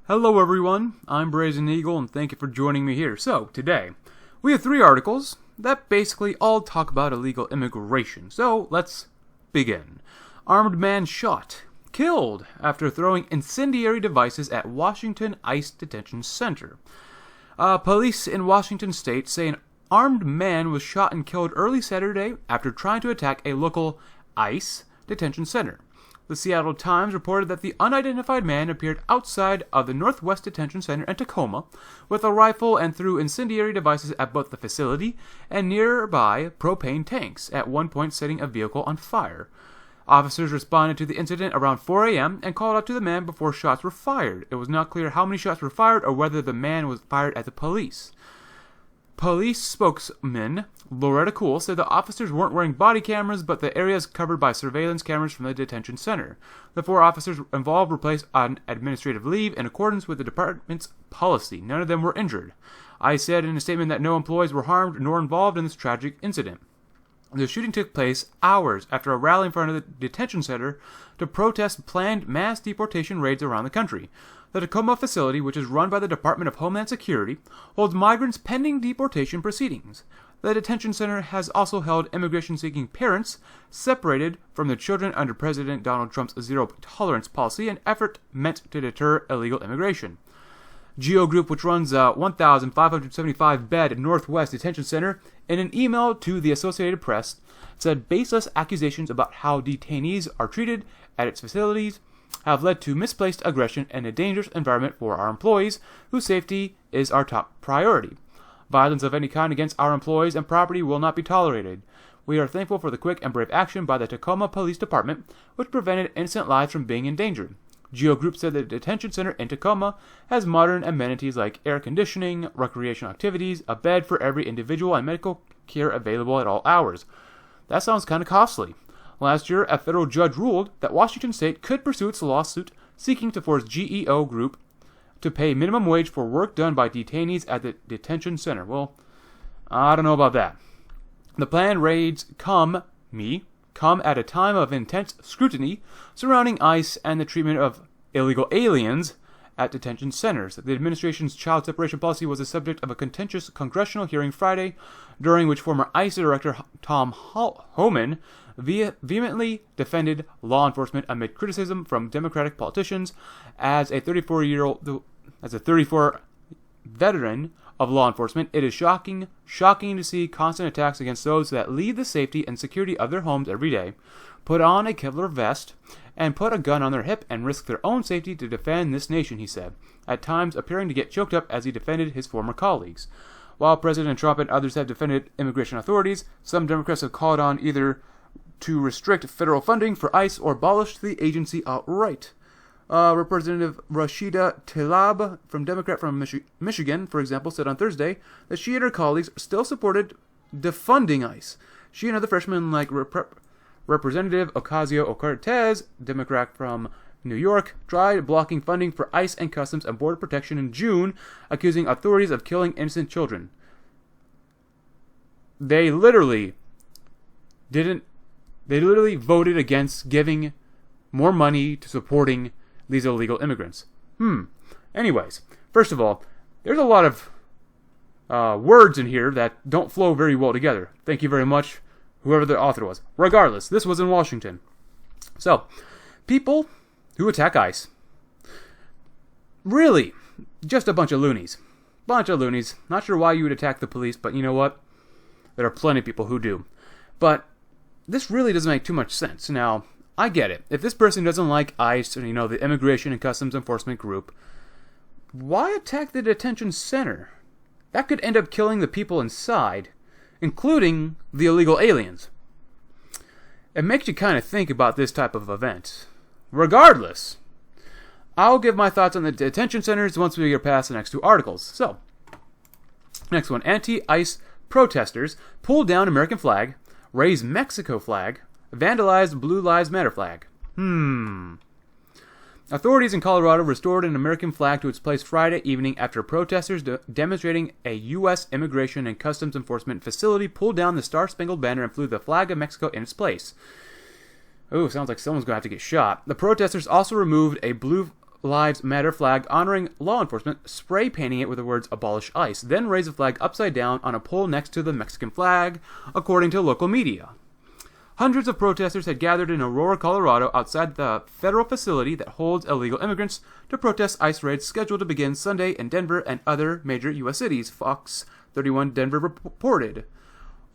Hello everyone, I'm Brazen Eagle and thank you for joining me here. So, today, we have 3 articles that basically all talk about illegal immigration. So, let's begin. Armed man shot, killed after throwing incendiary devices at Washington ICE Detention Center. Police in Washington state say an armed man was shot and killed early Saturday after trying to attack a local ICE detention center. The Seattle Times reported that the unidentified man appeared outside of the Northwest Detention Center in Tacoma with a rifle and threw incendiary devices at both the facility and nearby propane tanks, at one point setting a vehicle on fire. Officers responded to the incident around 4 a.m. and called out to the man before shots were fired. It was not clear how many shots were fired or whether the man was fired at the police. Police spokesman Loretta Cool said the officers weren't wearing body cameras, but the area is covered by surveillance cameras from the detention center. The 4 officers involved were placed on administrative leave in accordance with the department's policy. None of them were injured. ICE said in a statement that no employees were harmed nor involved in this tragic incident. The shooting took place hours after a rally in front of the detention center to protest planned mass deportation raids around the country. The Tacoma facility, which is run by the Department of Homeland Security, holds migrants pending deportation proceedings. The detention center has also held immigration-seeking parents separated from their children under President Donald Trump's zero-tolerance policy, an effort meant to deter illegal immigration. Geo Group, which runs a 1,575-bed Northwest Detention Center, in an email to the Associated Press, said baseless accusations about how detainees are treated at its facilities have led to misplaced aggression and a dangerous environment for our employees, whose safety is our top priority. Violence of any kind against our employees and property will not be tolerated. We are thankful for the quick and brave action by the Tacoma Police Department, which prevented innocent lives from being endangered. Geo Group said the detention center in Tacoma has modern amenities like air conditioning, recreational activities, a bed for every individual, and medical care available at all hours. That sounds kind of costly. Last year, a federal judge ruled that Washington state could pursue its lawsuit seeking to force GEO Group to pay minimum wage for work done by detainees at the detention center. Well, I don't know about that. The planned raids come at a time of intense scrutiny surrounding ICE and the treatment of illegal aliens at detention centers. The administration's child separation policy was the subject of a contentious congressional hearing Friday, during which former ICE Director Tom Homan vehemently defended law enforcement amid criticism from Democratic politicians. As a 34 veteran of law enforcement, it is shocking to see constant attacks against those that leave the safety and security of their homes every day, put on a Kevlar vest, and put a gun on their hip and risk their own safety to defend this nation, he said, at times appearing to get choked up as he defended his former colleagues. While President Trump and others have defended immigration authorities, some Democrats have called on either to restrict federal funding for ICE or abolish the agency outright. Representative Rashida Tlaib, Democrat from Michigan, for example, said on Thursday that she and her colleagues still supported defunding ICE. She and other freshmen like Representative Ocasio-Cortez, Democrat from New York, tried blocking funding for ICE and Customs and Border Protection in June, accusing authorities of killing innocent children. They literally voted against giving more money to supporting these illegal immigrants. Anyways, first of all, there's a lot of words in here that don't flow very well together. Thank you very much, whoever the author was. Regardless, this was in Washington. So, people who attack ICE, really, just a bunch of loonies. Not sure why you would attack the police, but you know what? There are plenty of people who do. But this really doesn't make too much sense. Now, I get it. If this person doesn't like ICE or, the Immigration and Customs Enforcement Group, why attack the detention center? That could end up killing the people inside, including the illegal aliens. It makes you kind of think about this type of event. Regardless, I'll give my thoughts on the detention centers once we get past the next 2 articles. So, next one. Anti-ICE protesters pull down American flag, raise Mexico flag, vandalize Blue Lives Matter flag. Authorities in Colorado restored an American flag to its place Friday evening after protesters demonstrating a U.S. Immigration and Customs Enforcement facility pulled down the Star-Spangled Banner and flew the flag of Mexico in its place. Ooh, sounds like someone's going to have to get shot. The protesters also removed a Blue Lives Matter flag honoring law enforcement, spray painting it with the words "Abolish ICE," then raise the flag upside down on a pole next to the Mexican flag, according to local media. Hundreds of protesters had gathered in Aurora, Colorado, outside the federal facility that holds illegal immigrants to protest ICE raids scheduled to begin Sunday in Denver and other major U.S. cities, Fox 31 Denver reported.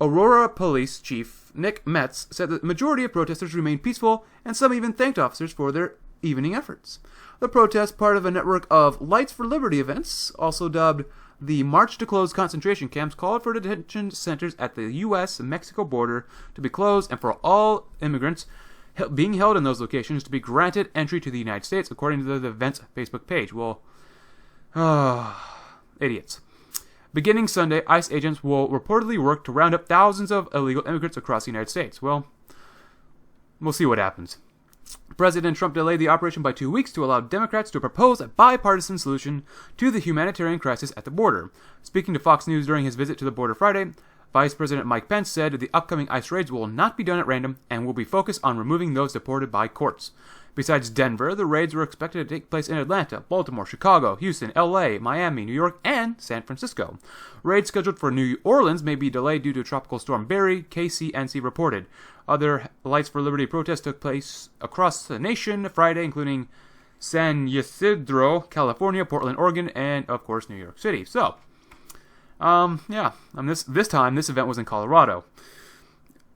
Aurora Police Chief Nick Metz said that the majority of protesters remained peaceful, and some even thanked officers for their evening efforts. The protest, part of a network of Lights for Liberty events, also dubbed the March to Close concentration camps, called for detention centers at the U.S.-Mexico border to be closed and for all immigrants being held in those locations to be granted entry to the United States, according to the event's Facebook page. Well, idiots. Beginning Sunday, ICE agents will reportedly work to round up thousands of illegal immigrants across the United States. Well, we'll see what happens. President Trump delayed the operation by 2 weeks to allow Democrats to propose a bipartisan solution to the humanitarian crisis at the border. Speaking to Fox News during his visit to the border Friday, Vice President Mike Pence said the upcoming ICE raids will not be done at random and will be focused on removing those deported by courts. Besides Denver, the raids were expected to take place in Atlanta, Baltimore, Chicago, Houston, LA, Miami, New York, and San Francisco. Raids scheduled for New Orleans may be delayed due to Tropical Storm Barry, KCNC reported. Other Lights for Liberty protests took place across the nation Friday, including San Ysidro, California, Portland, Oregon, and, of course, New York City. So, this time, this event was in Colorado.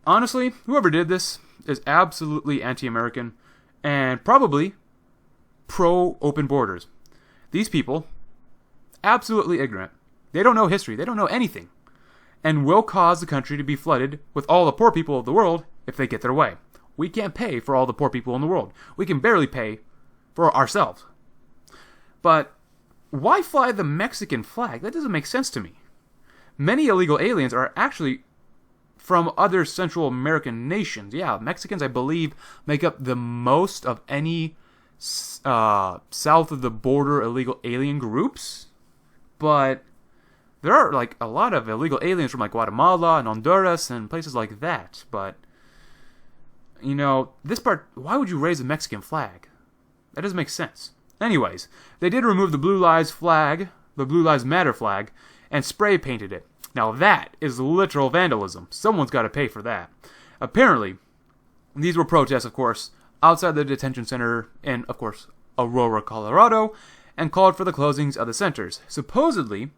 Honestly, whoever did this is absolutely anti-American and probably pro-open borders. These people, absolutely ignorant. They don't know history. They don't know anything. And will cause the country to be flooded with all the poor people of the world if they get their way. We can't pay for all the poor people in the world. We can barely pay for ourselves. But why fly the Mexican flag? That doesn't make sense to me. Many illegal aliens are actually from other Central American nations. Yeah, Mexicans, I believe, make up the most of any south of the border illegal alien groups. But there are like a lot of illegal aliens from like Guatemala and Honduras and places like that. But, you know, this part, why would you raise a Mexican flag? That doesn't make sense. Anyways, they did remove the Blue Lives flag, the Blue Lives Matter flag, and spray painted it. Now that is literal vandalism. Someone's got to pay for that. Apparently, these were protests, of course, outside the detention center in, of course, Aurora, Colorado, and called for the closings of the centers. Supposedly,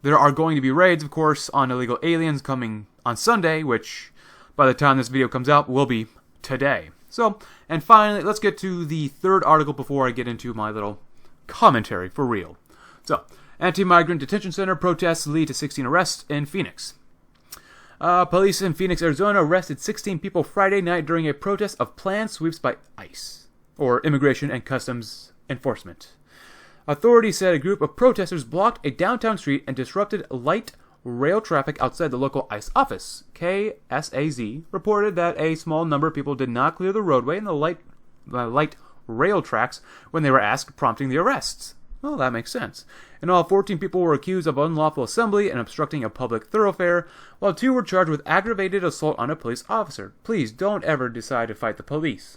there are going to be raids, of course, on illegal aliens coming on Sunday, which, by the time this video comes out, will be today. So, and finally, let's get to the third article before I get into my little commentary for real. So, anti-migrant detention center protests lead to 16 arrests in Phoenix. Police in Phoenix, Arizona arrested 16 people Friday night during a protest of planned sweeps by ICE, or Immigration and Customs Enforcement. Authorities said a group of protesters blocked a downtown street and disrupted light rail traffic outside the local ICE office. KSAZ reported that a small number of people did not clear the roadway and the light rail tracks when they were asked, prompting the arrests. Well, that makes sense. In all, 14 people were accused of unlawful assembly and obstructing a public thoroughfare, while 2 were charged with aggravated assault on a police officer. Please don't ever decide to fight the police.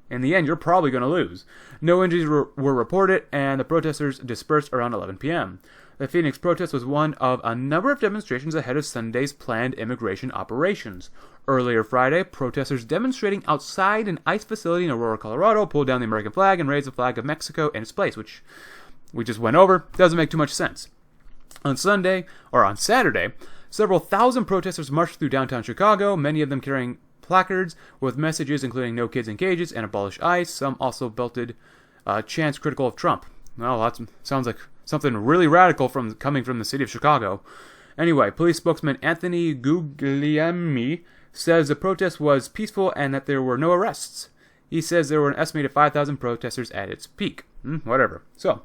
In the end, you're probably going to lose. No injuries were reported, and the protesters dispersed around 11 p.m. The Phoenix protest was one of a number of demonstrations ahead of Sunday's planned immigration operations. Earlier Friday, protesters demonstrating outside an ICE facility in Aurora, Colorado, pulled down the American flag and raised the flag of Mexico in its place, which we just went over. Doesn't make too much sense. On Saturday, several thousand protesters marched through downtown Chicago, many of them carrying placards with messages including "No Kids in Cages" and "Abolish ICE." Some also belted chants critical of Trump. Well, that sounds like something really radical coming from the city of Chicago. Anyway, police spokesman Anthony Guglielmi says the protest was peaceful and that there were no arrests. He says there were an estimated 5,000 protesters at its peak. Whatever. So,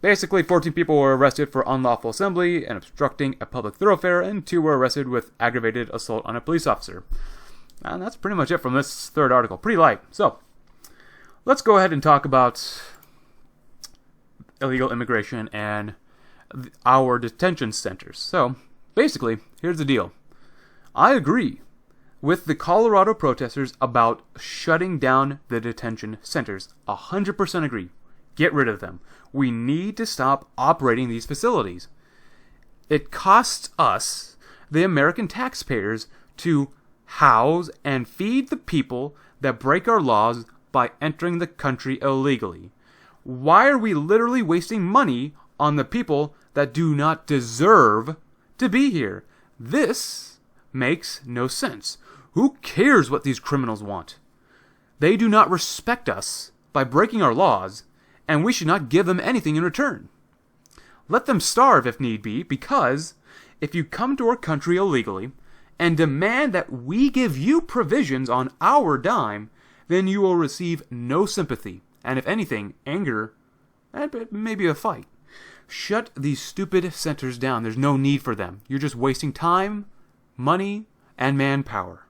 basically, 14 people were arrested for unlawful assembly and obstructing a public thoroughfare, and 2 were arrested with aggravated assault on a police officer. And that's pretty much it from this third article. Pretty light. So, let's go ahead and talk about illegal immigration and our detention centers. So, basically, here's the deal. I agree with the Colorado protesters about shutting down the detention centers. 100% agree. Get rid of them. We need to stop operating these facilities. It costs us, the American taxpayers, to house and feed the people that break our laws by entering the country illegally. Why are we literally wasting money on the people that do not deserve to be here? This makes no sense. Who cares what these criminals want? They do not respect us by breaking our laws, and we should not give them anything in return. Let them starve if need be, because if you come to our country illegally and demand that we give you provisions on our dime, then you will receive no sympathy, and if anything, anger, and maybe a fight. Shut these stupid centers down. There's no need for them. You're just wasting time, money, and manpower.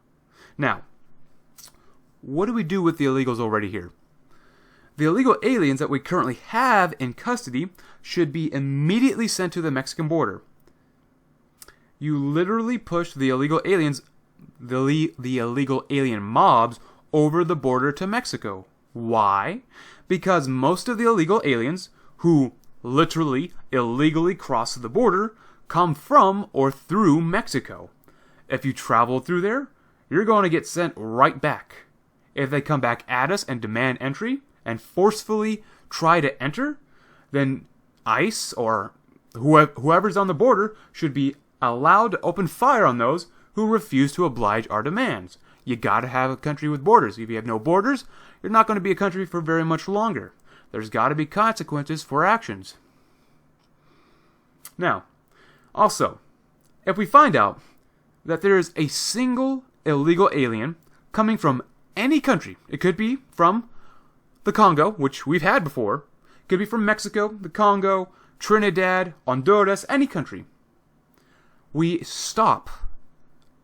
Now, what do we do with the illegals already here? The illegal aliens that we currently have in custody should be immediately sent to the Mexican border. You literally push the illegal aliens, the illegal alien mobs, over the border to Mexico. Why? Because most of the illegal aliens who literally illegally cross the border come from or through Mexico. If you travel through there, you're going to get sent right back. If they come back at us and demand entry and forcefully try to enter, then ICE or whoever's on the border should be allowed to open fire on those who refuse to oblige our demands. You gotta have a country with borders. If you have no borders, you're not going to be a country for very much longer. There's gotta be consequences for actions. Now, also, if we find out that there is a single illegal alien coming from any country, it could be from the Congo, which we've had before, it could be from Mexico, the Congo, Trinidad, Honduras, any country, we stop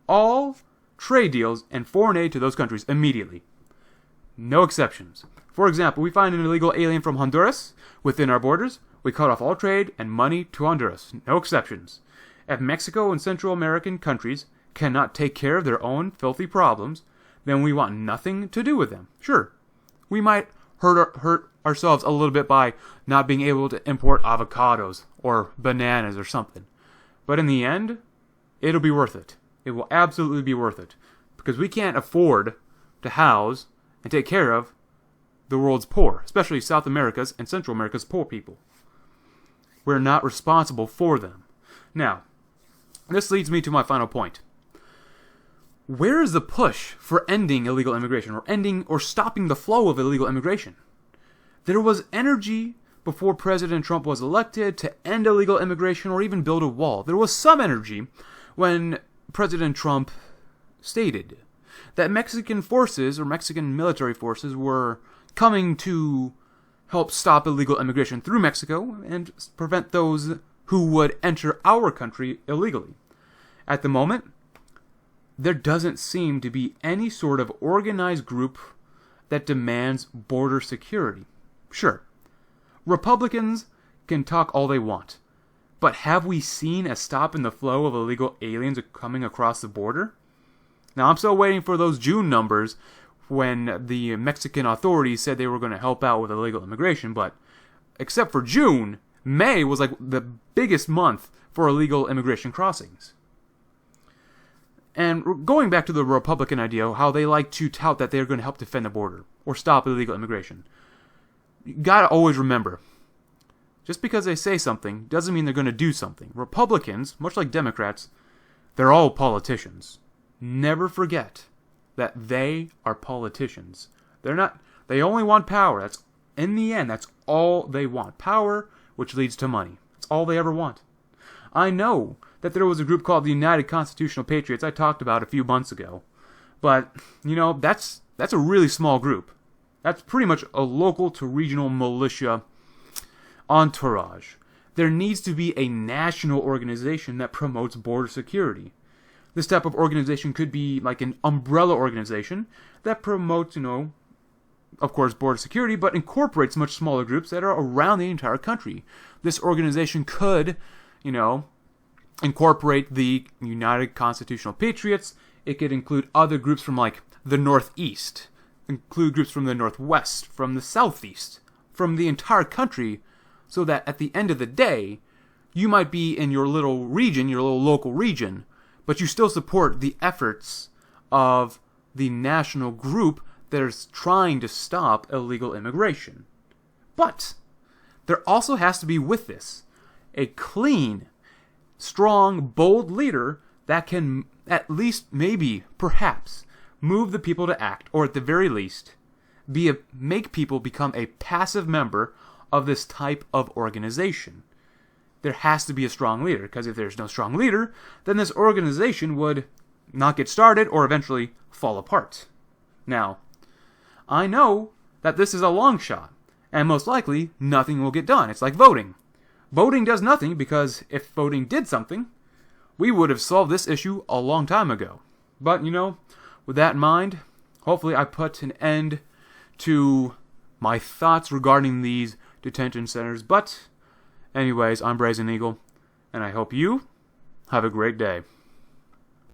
all trade deals and foreign aid to those countries immediately. No exceptions. For example, we find an illegal alien from Honduras within our borders, we cut off all trade and money to Honduras. No exceptions. If Mexico and Central American countries cannot take care of their own filthy problems, then we want nothing to do with them. Sure, we might hurt ourselves a little bit by not being able to import avocados or bananas or something. But in the end, it'll be worth it. It will absolutely be worth it. Because we can't afford to house and take care of the world's poor, especially South America's and Central America's poor people. We're not responsible for them. Now, this leads me to my final point. Where is the push for ending illegal immigration, or ending or stopping the flow of illegal immigration? There was energy before President Trump was elected to end illegal immigration or even build a wall. There was some energy when President Trump stated that Mexican forces or Mexican military forces were coming to help stop illegal immigration through Mexico and prevent those who would enter our country illegally. At the moment, there doesn't seem to be any sort of organized group that demands border security. Sure, Republicans can talk all they want, but have we seen a stop in the flow of illegal aliens coming across the border? Now, I'm still waiting for those June numbers when the Mexican authorities said they were going to help out with illegal immigration, but except for June, May was like the biggest month for illegal immigration crossings. And going back to the Republican idea, how they like to tout that they're going to help defend the border or stop illegal immigration. You gotta always remember, just because they say something doesn't mean they're going to do something. Republicans, much like Democrats, they're all politicians. Never forget that they are politicians. They only want power. In the end, that's all they want. Power, which leads to money. That's all they ever want. I know that there was a group called the United Constitutional Patriots I talked about a few months ago. But, that's a really small group. That's pretty much a local to regional militia entourage. There needs to be a national organization that promotes border security. This type of organization could be like an umbrella organization that promotes, of course, border security, but incorporates much smaller groups that are around the entire country. This organization could, incorporate the United Constitutional Patriots. It could include other groups from like the Northeast, include groups from the Northwest, from the Southeast, from the entire country, so that at the end of the day, you might be in your little region, your little local region, but you still support the efforts of the national group that is trying to stop illegal immigration. But there also has to be with this a clean, strong, bold leader that can at least, maybe, perhaps, move the people to act, or at the very least, make people become a passive member of this type of organization. There has to be a strong leader, because if there's no strong leader, then this organization would not get started or eventually fall apart. Now, I know that this is a long shot, and most likely nothing will get done. It's like voting. Voting does nothing, because if voting did something, we would have solved this issue a long time ago. But, with that in mind, hopefully I put an end to my thoughts regarding these detention centers. But anyways, I'm Brazen Eagle, and I hope you have a great day.